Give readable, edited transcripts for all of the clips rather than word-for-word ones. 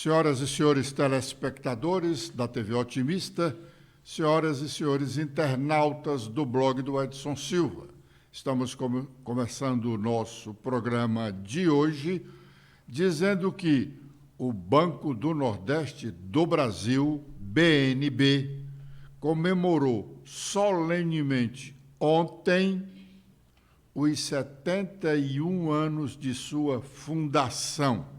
Senhoras e senhores telespectadores da TV Otimista, senhoras e senhores internautas do blog do Edson Silva, estamos começando o nosso programa de hoje dizendo que o Banco do Nordeste do Brasil, BNB, comemorou solenemente ontem os 71 anos de sua fundação.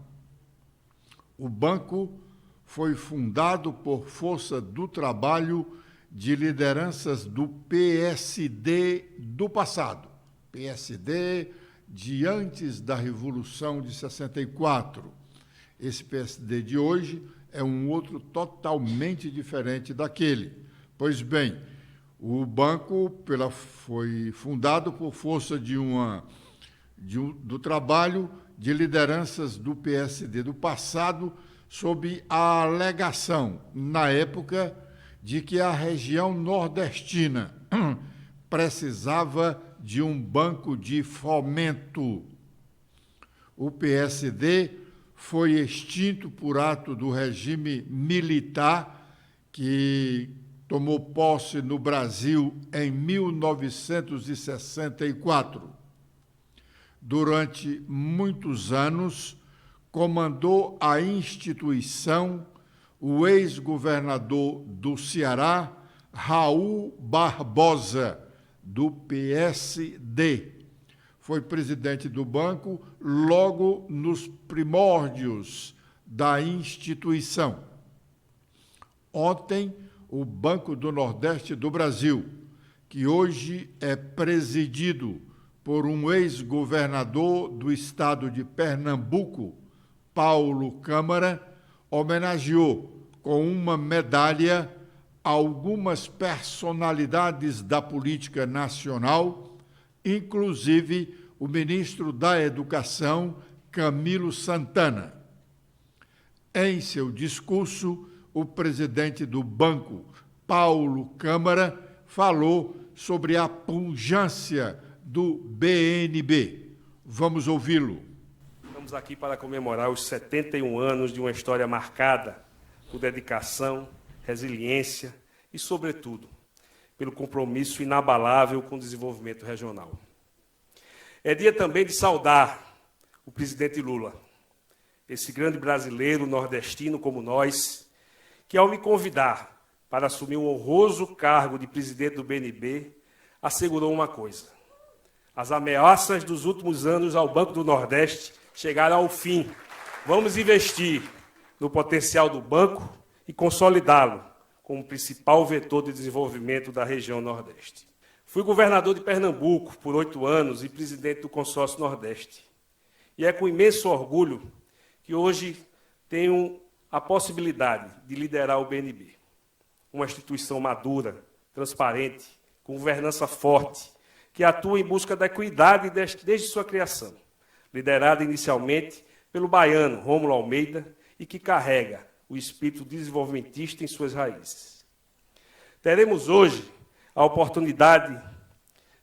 O banco foi fundado por força do trabalho de lideranças do PSD do passado, PSD de antes da Revolução de 64. Esse PSD de hoje é um outro totalmente diferente daquele. Pois bem, o banco foi fundado por força do trabalho de lideranças do PSD do passado, sob a alegação, na época, de que a região nordestina precisava de um banco de fomento. O PSD foi extinto por ato do regime militar que tomou posse no Brasil em 1964. Durante muitos anos, comandou a instituição o ex-governador do Ceará, Raul Barbosa, do PSD. Foi presidente do banco logo nos primórdios da instituição. Ontem, o Banco do Nordeste do Brasil, que hoje é presidido por um ex-governador do estado de Pernambuco, Paulo Câmara, homenageou com uma medalha algumas personalidades da política nacional, inclusive o ministro da Educação, Camilo Santana. Em seu discurso, o presidente do banco, Paulo Câmara, falou sobre a pujança do BNB. Vamos ouvi-lo. Estamos aqui para comemorar os 71 anos de uma história marcada por dedicação, resiliência e, sobretudo, pelo compromisso inabalável com o desenvolvimento regional. É dia também de saudar o presidente Lula, esse grande brasileiro nordestino como nós, que, ao me convidar para assumir o honroso cargo de presidente do BNB, assegurou uma coisa: as ameaças dos últimos anos ao Banco do Nordeste chegaram ao fim. Vamos investir no potencial do banco e consolidá-lo como principal vetor de desenvolvimento da região Nordeste. Fui governador de Pernambuco por 8 anos e presidente do Consórcio Nordeste. E é com imenso orgulho que hoje tenho a possibilidade de liderar o BNB, uma instituição madura, transparente, com governança forte, que atua em busca da equidade desde sua criação, liderada inicialmente pelo baiano Rômulo Almeida e que carrega o espírito desenvolvimentista em suas raízes. Teremos hoje a oportunidade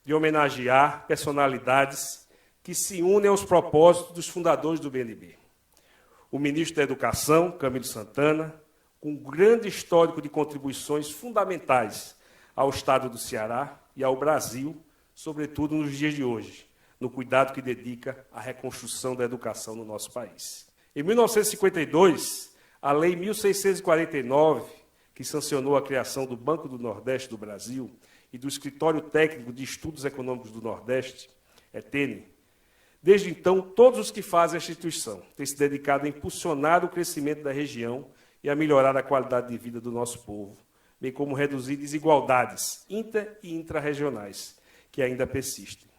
de homenagear personalidades que se unem aos propósitos dos fundadores do BNB. O ministro da Educação, Camilo Santana, com um grande histórico de contribuições fundamentais ao Estado do Ceará e ao Brasil, sobretudo nos dias de hoje, no cuidado que dedica à reconstrução da educação no nosso país. Em 1952, a Lei 1649, que sancionou a criação do Banco do Nordeste do Brasil e do Escritório Técnico de Estudos Econômicos do Nordeste, ETENE, desde então, todos os que fazem a instituição têm se dedicado a impulsionar o crescimento da região e a melhorar a qualidade de vida do nosso povo, bem como reduzir desigualdades inter- e intrarregionais, que ainda persistem.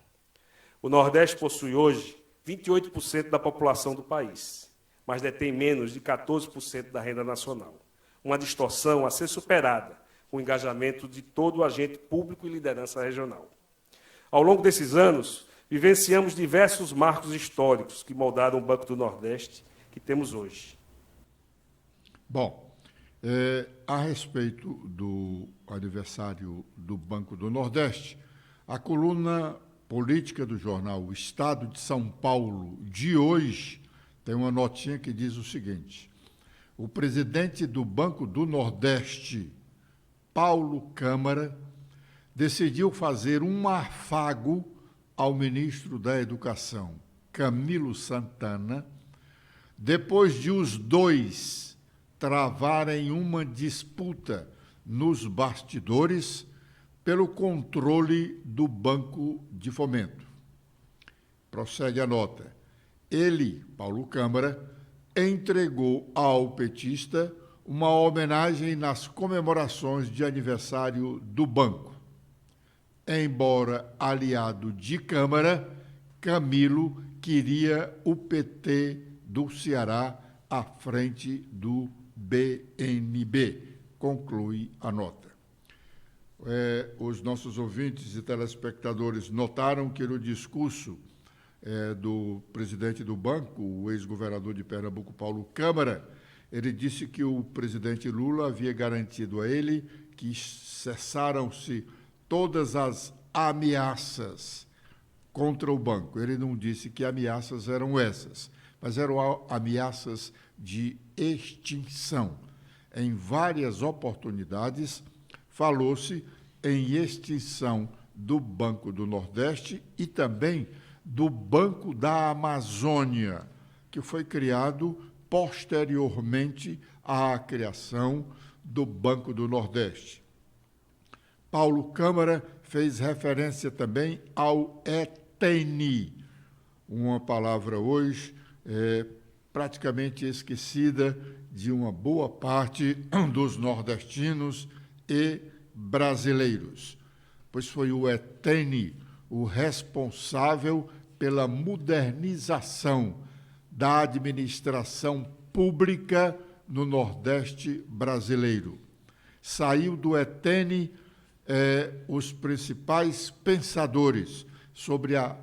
O Nordeste possui hoje 28% da população do país, mas detém menos de 14% da renda nacional. Uma distorção a ser superada com o engajamento de todo o agente público e liderança regional. Ao longo desses anos, vivenciamos diversos marcos históricos que moldaram o Banco do Nordeste que temos hoje. Bom, a respeito do aniversário do Banco do Nordeste, a coluna política do jornal O Estado de São Paulo de hoje tem uma notinha que diz o seguinte: o presidente do Banco do Nordeste, Paulo Câmara, decidiu fazer um afago ao ministro da Educação, Camilo Santana, depois de os dois travarem uma disputa nos bastidores pelo controle do Banco de Fomento. Prossegue a nota. Ele, Paulo Câmara, entregou ao petista uma homenagem nas comemorações de aniversário do banco. Embora aliado de Câmara, Camilo queria o PT do Ceará à frente do BNB, conclui a nota. Os nossos ouvintes e telespectadores notaram que no discurso do presidente do banco, o ex-governador de Pernambuco, Paulo Câmara, ele disse que o presidente Lula havia garantido a ele que cessaram-se todas as ameaças contra o banco. Ele não disse que ameaças eram essas, mas eram ameaças de extinção. Em várias oportunidades, falou-se em extinção do Banco do Nordeste e também do Banco da Amazônia, que foi criado posteriormente à criação do Banco do Nordeste. Paulo Câmara fez referência também ao ETENI, uma palavra hoje praticamente esquecida de uma boa parte dos nordestinos e brasileiros, pois foi o ETENI o responsável pela modernização da administração pública no Nordeste brasileiro. Saiu do ETENI os principais pensadores sobre a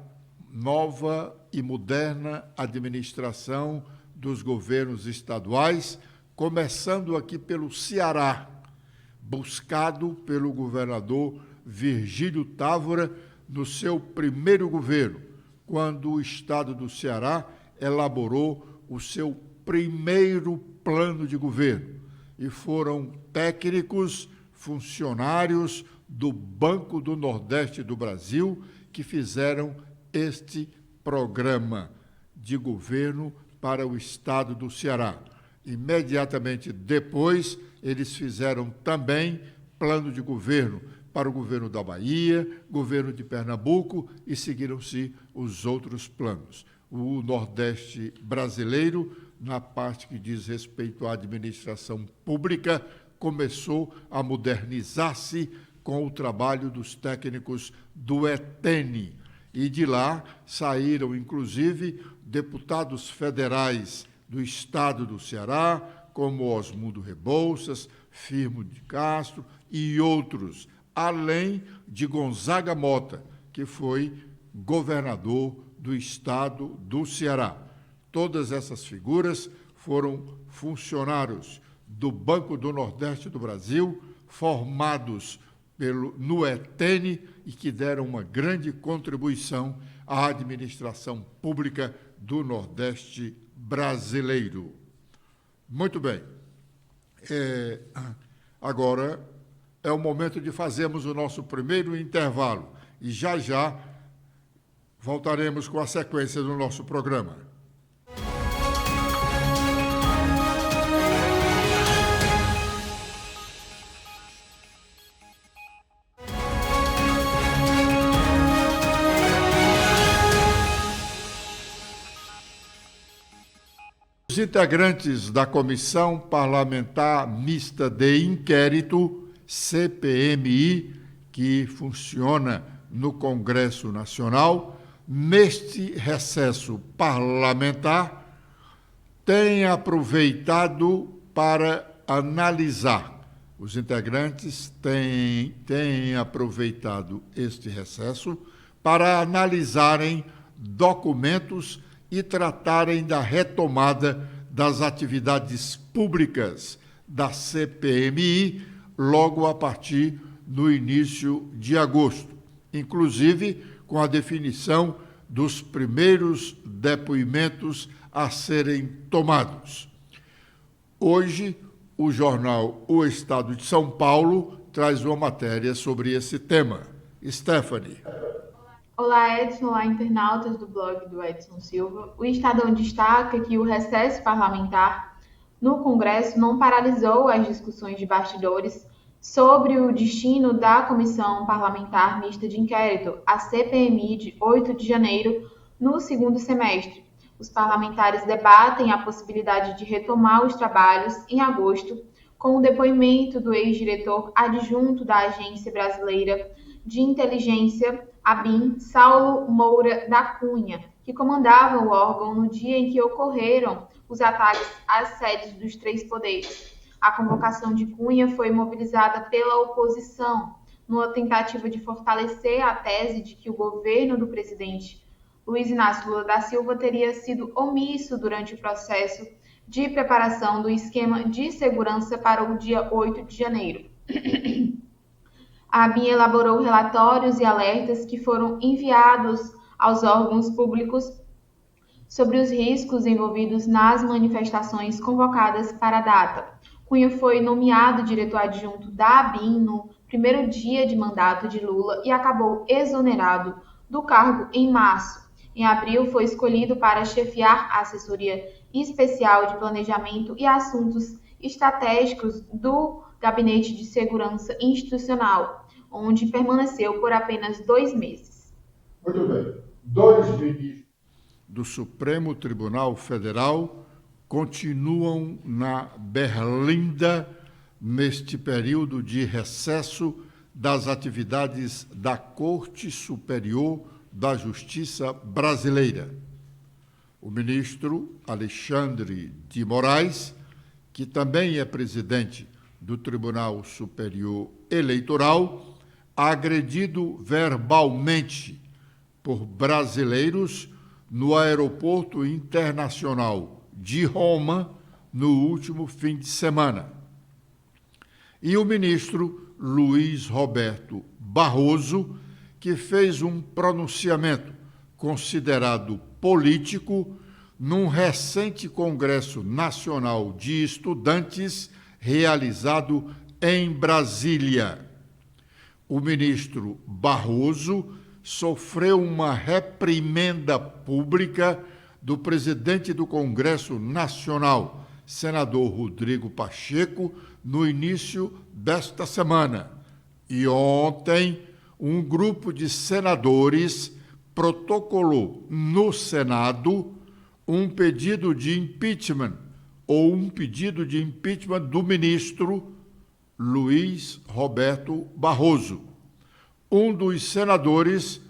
nova e moderna administração dos governos estaduais, começando aqui pelo Ceará, buscado pelo governador Virgílio Távora no seu primeiro governo, quando o estado do Ceará elaborou o seu primeiro plano de governo. E foram técnicos, funcionários do Banco do Nordeste do Brasil que fizeram este programa de governo para o estado do Ceará. Imediatamente depois, eles fizeram também plano de governo para o governo da Bahia, governo de Pernambuco, e seguiram-se os outros planos. O Nordeste brasileiro, na parte que diz respeito à administração pública, começou a modernizar-se com o trabalho dos técnicos do ETENI. E de lá saíram, inclusive, deputados federais do estado do Ceará, como Osmundo Rebouças, Firmo de Castro e outros, além de Gonzaga Mota, que foi governador do estado do Ceará. Todas essas figuras foram funcionários do Banco do Nordeste do Brasil, formados no ETENI e que deram uma grande contribuição à administração pública do Nordeste brasileiro. Muito bem. Agora é o momento de fazermos o nosso primeiro intervalo e já voltaremos com a sequência do nosso programa. Os integrantes da Comissão Parlamentar Mista de Inquérito, CPMI, que funciona no Congresso Nacional, neste recesso parlamentar, têm aproveitado para analisar. Os integrantes têm aproveitado este recesso para analisarem documentos e tratarem da retomada das atividades públicas da CPMI logo a partir do início de agosto, inclusive com a definição dos primeiros depoimentos a serem tomados. Hoje, o jornal O Estado de São Paulo traz uma matéria sobre esse tema. Stephanie. Olá, Edson. Olá, internautas do blog do Edson Silva. O Estadão destaca que o recesso parlamentar no Congresso não paralisou as discussões de bastidores sobre o destino da Comissão Parlamentar Mista de Inquérito, a CPMI, de 8 de janeiro, no segundo semestre. Os parlamentares debatem a possibilidade de retomar os trabalhos em agosto, com o depoimento do ex-diretor adjunto da Agência Brasileira de Inteligência, ABIN, Saulo Moura da Cunha, que comandava o órgão no dia em que ocorreram os ataques às sedes dos três poderes. A convocação de Cunha foi mobilizada pela oposição, numa tentativa de fortalecer a tese de que o governo do presidente Luiz Inácio Lula da Silva teria sido omisso durante o processo de preparação do esquema de segurança para o dia 8 de janeiro. A ABIN elaborou relatórios e alertas que foram enviados aos órgãos públicos sobre os riscos envolvidos nas manifestações convocadas para a data. Cunha foi nomeado diretor adjunto da ABIN no primeiro dia de mandato de Lula e acabou exonerado do cargo em março. Em abril, foi escolhido para chefiar a assessoria especial de planejamento e assuntos estratégicos do Gabinete de Segurança Institucional, onde permaneceu por apenas 2 meses. Muito bem. 2 ministros do Supremo Tribunal Federal continuam na berlinda neste período de recesso das atividades da Corte Superior da Justiça Brasileira. O ministro Alexandre de Moraes, que também é presidente do Tribunal Superior Eleitoral, agredido verbalmente por brasileiros no Aeroporto Internacional de Roma no último fim de semana. E o ministro Luiz Roberto Barroso, que fez um pronunciamento considerado político num recente Congresso Nacional de Estudantes realizado em Brasília. O ministro Barroso sofreu uma reprimenda pública do presidente do Congresso Nacional, senador Rodrigo Pacheco, no início desta semana. E ontem, um grupo de senadores protocolou no Senado um pedido de impeachment do ministro Luiz Roberto Barroso. Um dos senadores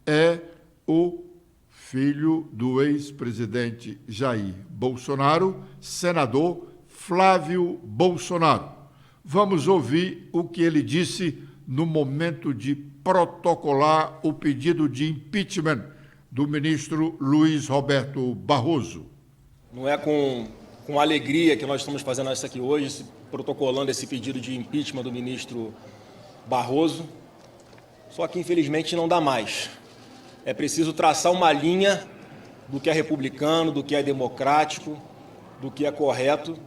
é o filho do ex-presidente Jair Bolsonaro, senador Flávio Bolsonaro. Vamos ouvir o que ele disse no momento de protocolar o pedido de impeachment do ministro Luiz Roberto Barroso. Não é com alegria que nós estamos fazendo isso aqui hoje, protocolando esse pedido de impeachment do ministro Barroso, só que infelizmente não dá mais. É preciso traçar uma linha do que é republicano, do que é democrático, do que é correto,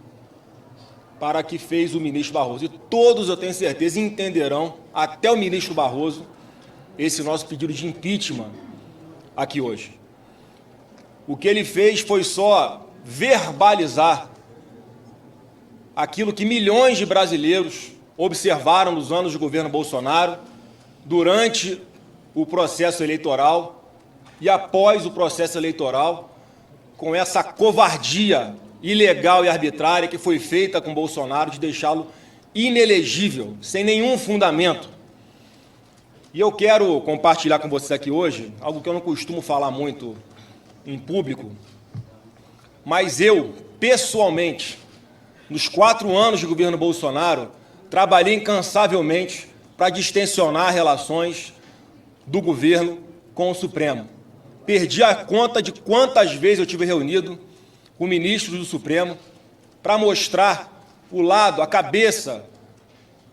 para que fez o ministro Barroso. E todos, eu tenho certeza, entenderão, até o ministro Barroso, esse nosso pedido de impeachment aqui hoje. O que ele fez foi só verbalizar aquilo que milhões de brasileiros observaram nos anos de governo Bolsonaro, durante o processo eleitoral e após o processo eleitoral, com essa covardia ilegal e arbitrária que foi feita com Bolsonaro de deixá-lo inelegível, sem nenhum fundamento. E eu quero compartilhar com vocês aqui hoje algo que eu não costumo falar muito em público, mas eu, pessoalmente, nos 4 anos de governo Bolsonaro, trabalhei incansavelmente para distensionar relações do governo com o Supremo. Perdi a conta de quantas vezes eu tive reunido com ministros do Supremo para mostrar o lado, a cabeça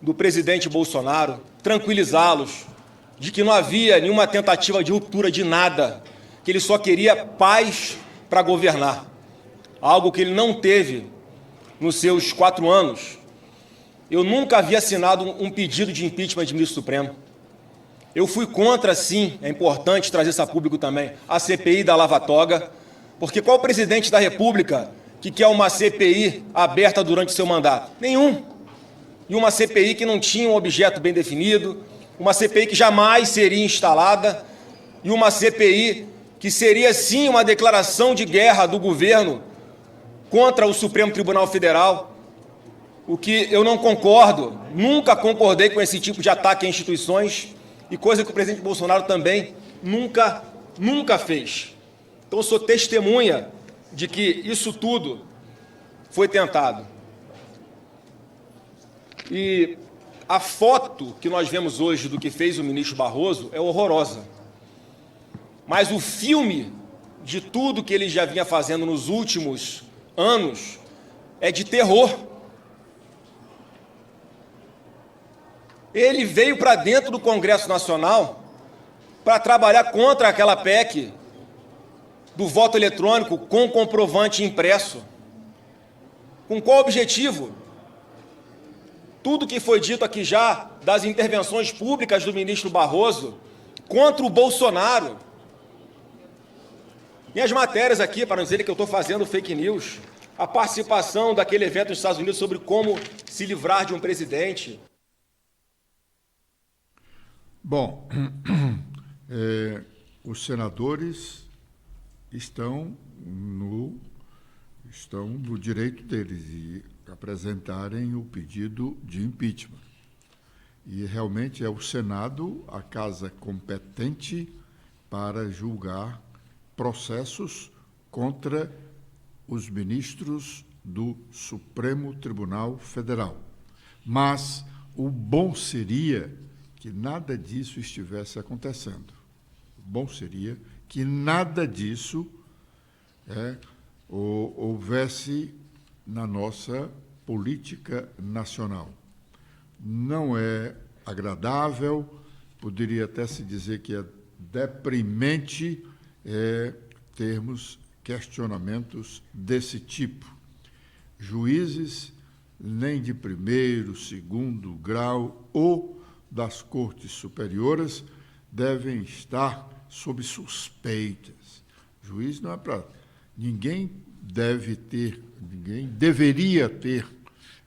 do presidente Bolsonaro, tranquilizá-los de que não havia nenhuma tentativa de ruptura de nada, que ele só queria paz para governar, algo que ele não teve nos seus 4 anos, eu nunca havia assinado um pedido de impeachment de ministro Supremo. Eu fui contra, sim, é importante trazer isso a público também, a CPI da Lava Toga, porque qual presidente da República que quer uma CPI aberta durante seu mandato? Nenhum. E uma CPI que não tinha um objeto bem definido, uma CPI que jamais seria instalada, e uma CPI que seria, sim, uma declaração de guerra do governo contra o Supremo Tribunal Federal, o que eu não concordo, nunca concordei com esse tipo de ataque a instituições, e coisa que o presidente Bolsonaro também nunca fez. Então, eu sou testemunha de que isso tudo foi tentado. E a foto que nós vemos hoje do que fez o ministro Barroso é horrorosa. Mas o filme de tudo que ele já vinha fazendo nos últimos anos é de terror. Ele veio para dentro do Congresso Nacional para trabalhar contra aquela PEC do voto eletrônico com comprovante impresso. Com qual objetivo? Tudo que foi dito aqui já das intervenções públicas do ministro Barroso contra o Bolsonaro. Minhas matérias aqui, para não dizer que eu estou fazendo fake news, a participação daquele evento nos Estados Unidos sobre como se livrar de um presidente. Bom, os senadores estão no direito deles de apresentarem o pedido de impeachment. E realmente é o Senado a casa competente para julgar processos contra os ministros do Supremo Tribunal Federal. Mas o bom seria que nada disso estivesse acontecendo. O bom seria que nada disso houvesse na nossa política nacional. Não é agradável, poderia até se dizer que é deprimente termos questionamentos desse tipo. Juízes nem de primeiro, segundo grau ou das cortes superiores devem estar sob suspeitas. Juiz não é para... Ninguém deveria ter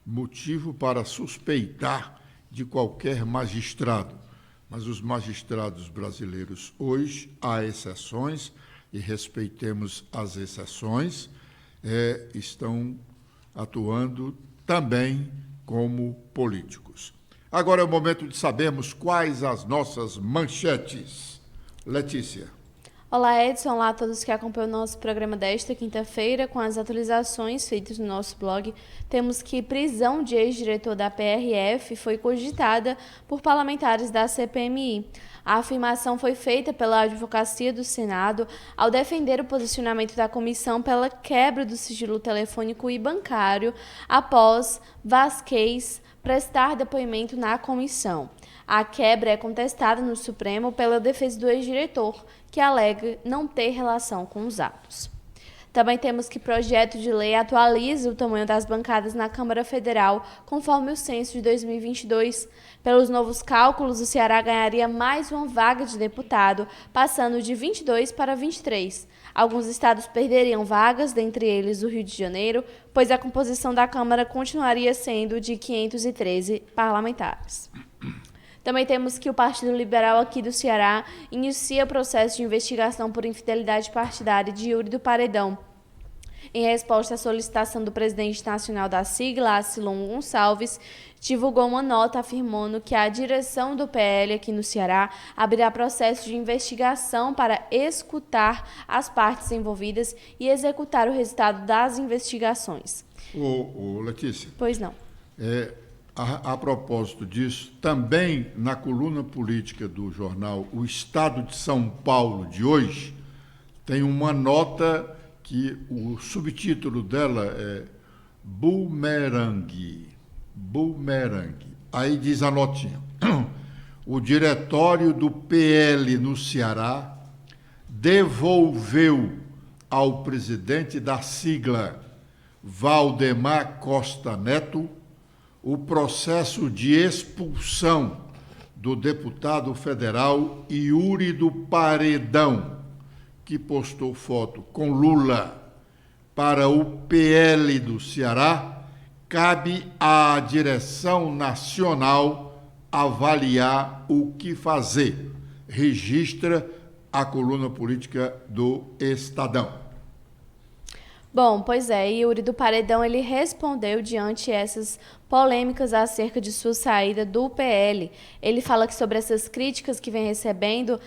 motivo para suspeitar de qualquer magistrado. Mas os magistrados brasileiros hoje, há exceções, e respeitemos as exceções, estão atuando também como políticos. Agora é o momento de sabermos quais as nossas manchetes. Letícia. Olá, Edson. Olá a todos que acompanham o nosso programa desta quinta-feira. Com as atualizações feitas no nosso blog, temos que prisão de ex-diretor da PRF foi cogitada por parlamentares da CPMI. A afirmação foi feita pela Advocacia do Senado ao defender o posicionamento da comissão pela quebra do sigilo telefônico e bancário após Vasquez prestar depoimento na comissão. A quebra é contestada no Supremo pela defesa do ex-diretor, que alega não ter relação com os atos. Também temos que projeto de lei atualiza o tamanho das bancadas na Câmara Federal, conforme o censo de 2022. Pelos novos cálculos, o Ceará ganharia mais uma vaga de deputado, passando de 22 para 23. Alguns estados perderiam vagas, dentre eles o Rio de Janeiro, pois a composição da Câmara continuaria sendo de 513 parlamentares. Também temos que o Partido Liberal aqui do Ceará inicia processo de investigação por infidelidade partidária de Yuri do Paredão. Em resposta à solicitação do presidente nacional da sigla, Acilon Gonçalves, divulgou uma nota afirmando que a direção do PL aqui no Ceará abrirá processo de investigação para escutar as partes envolvidas e executar o resultado das investigações. Letícia. Pois não. A propósito disso, também na coluna política do jornal O Estado de São Paulo de hoje, tem uma nota que o subtítulo dela é Bumerangue. Aí diz a notinha. O diretório do PL no Ceará devolveu ao presidente da sigla Valdemar Costa Neto, o processo de expulsão do deputado federal Yuri do Paredão, que postou foto com Lula para o PL do Ceará, cabe à direção nacional avaliar o que fazer. Registra a coluna política do Estadão. Bom, pois é, Yuri do Paredão, ele respondeu diante essas polêmicas acerca de sua saída do PL. Ele fala que sobre essas críticas que vem recebendo,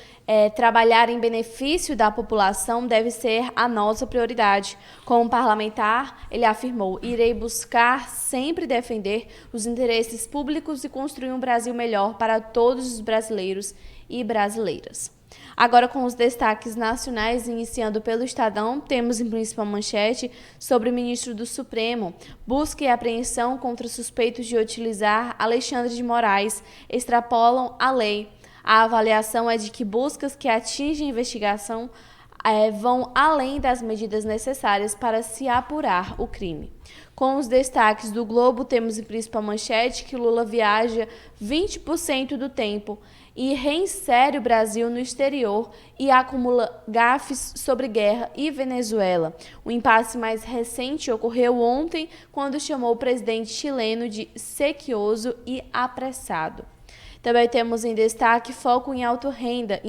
trabalhar em benefício da população deve ser a nossa prioridade. Como parlamentar, ele afirmou, irei buscar sempre defender os interesses públicos e construir um Brasil melhor para todos os brasileiros e brasileiras. Agora, com os destaques nacionais, iniciando pelo Estadão, temos em principal manchete sobre o ministro do Supremo. Busca e apreensão contra suspeitos de utilizar Alexandre de Moraes extrapolam a lei. A avaliação é de que buscas que atingem a investigação vão além das medidas necessárias para se apurar o crime. Com os destaques do Globo, temos em principal manchete que Lula viaja 20% do tempo e reinsere o Brasil no exterior e acumula gafes sobre guerra e Venezuela. O impasse mais recente ocorreu ontem, quando chamou o presidente chileno de sequioso e apressado. Também temos em destaque foco em alta renda.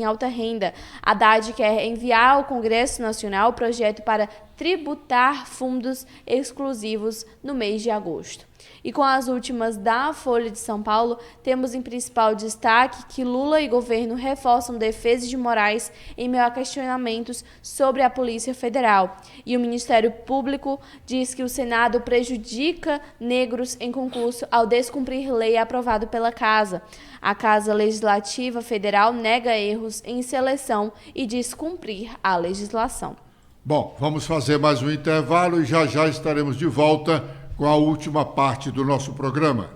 Haddad quer enviar ao Congresso Nacional o projeto para tributar fundos exclusivos no mês de agosto. E com as últimas da Folha de São Paulo, temos em principal destaque que Lula e governo reforçam defesa de Moraes em meio a questionamentos sobre a Polícia Federal. E o Ministério Público diz que o Senado prejudica negros em concurso ao descumprir lei aprovada pela Casa. A Casa Legislativa Federal nega erros em seleção e diz cumprir a legislação. Bom, vamos fazer mais um intervalo e já estaremos de volta com a última parte do nosso programa.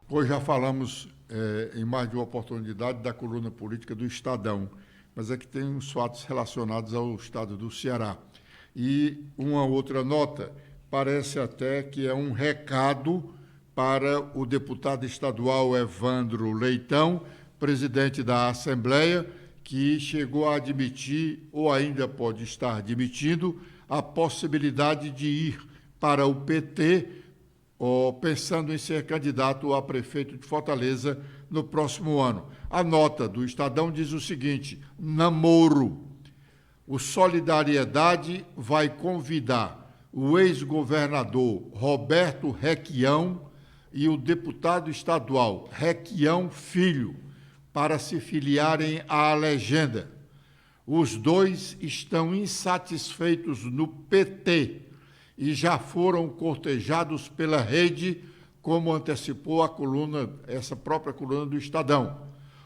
Hoje já falamos em mais de uma oportunidade da coluna política do Estadão, mas aqui tem uns fatos relacionados ao estado do Ceará. E uma outra nota, parece até que é um recado para o deputado estadual Evandro Leitão, presidente da Assembleia, que chegou a admitir, ou ainda pode estar admitindo, a possibilidade de ir para o PT, pensando em ser candidato a prefeito de Fortaleza no próximo ano. A nota do Estadão diz o seguinte: namoro. O Solidariedade vai convidar o ex-governador Roberto Requião e o deputado estadual Requião Filho para se filiarem à legenda. Os dois estão insatisfeitos no PT e já foram cortejados pela rede, como antecipou essa própria coluna do Estadão.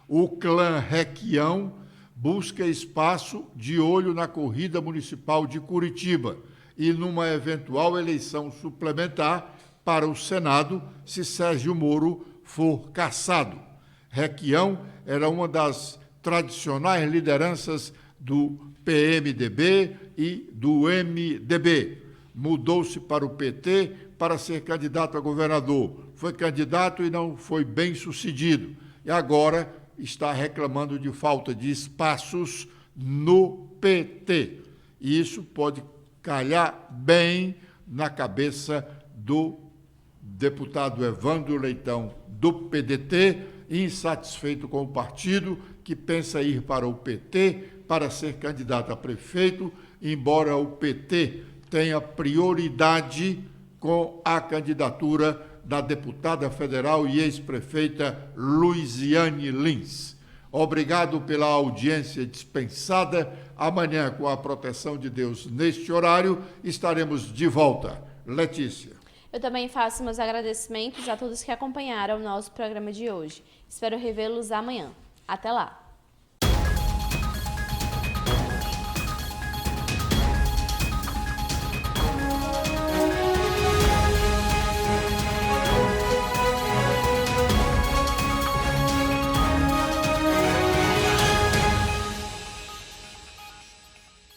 O clã Requião busca espaço de olho na corrida municipal de Curitiba e numa eventual eleição suplementar para o Senado, se Sérgio Moro for cassado. Requião era uma das tradicionais lideranças do PMDB e do MDB. Mudou-se para o PT para ser candidato a governador. Foi candidato e não foi bem sucedido. E agora está reclamando de falta de espaços no PT. E isso pode calhar bem na cabeça do deputado Evandro Leitão, do PDT, insatisfeito com o partido, que pensa ir para o PT para ser candidato a prefeito, embora o PT tenha prioridade com a candidatura da deputada federal e ex-prefeita Luiziane Lins. Obrigado pela audiência dispensada. Amanhã, com a proteção de Deus, neste horário, estaremos de volta. Letícia. Eu também faço meus agradecimentos a todos que acompanharam o nosso programa de hoje. Espero revê-los amanhã. Até lá!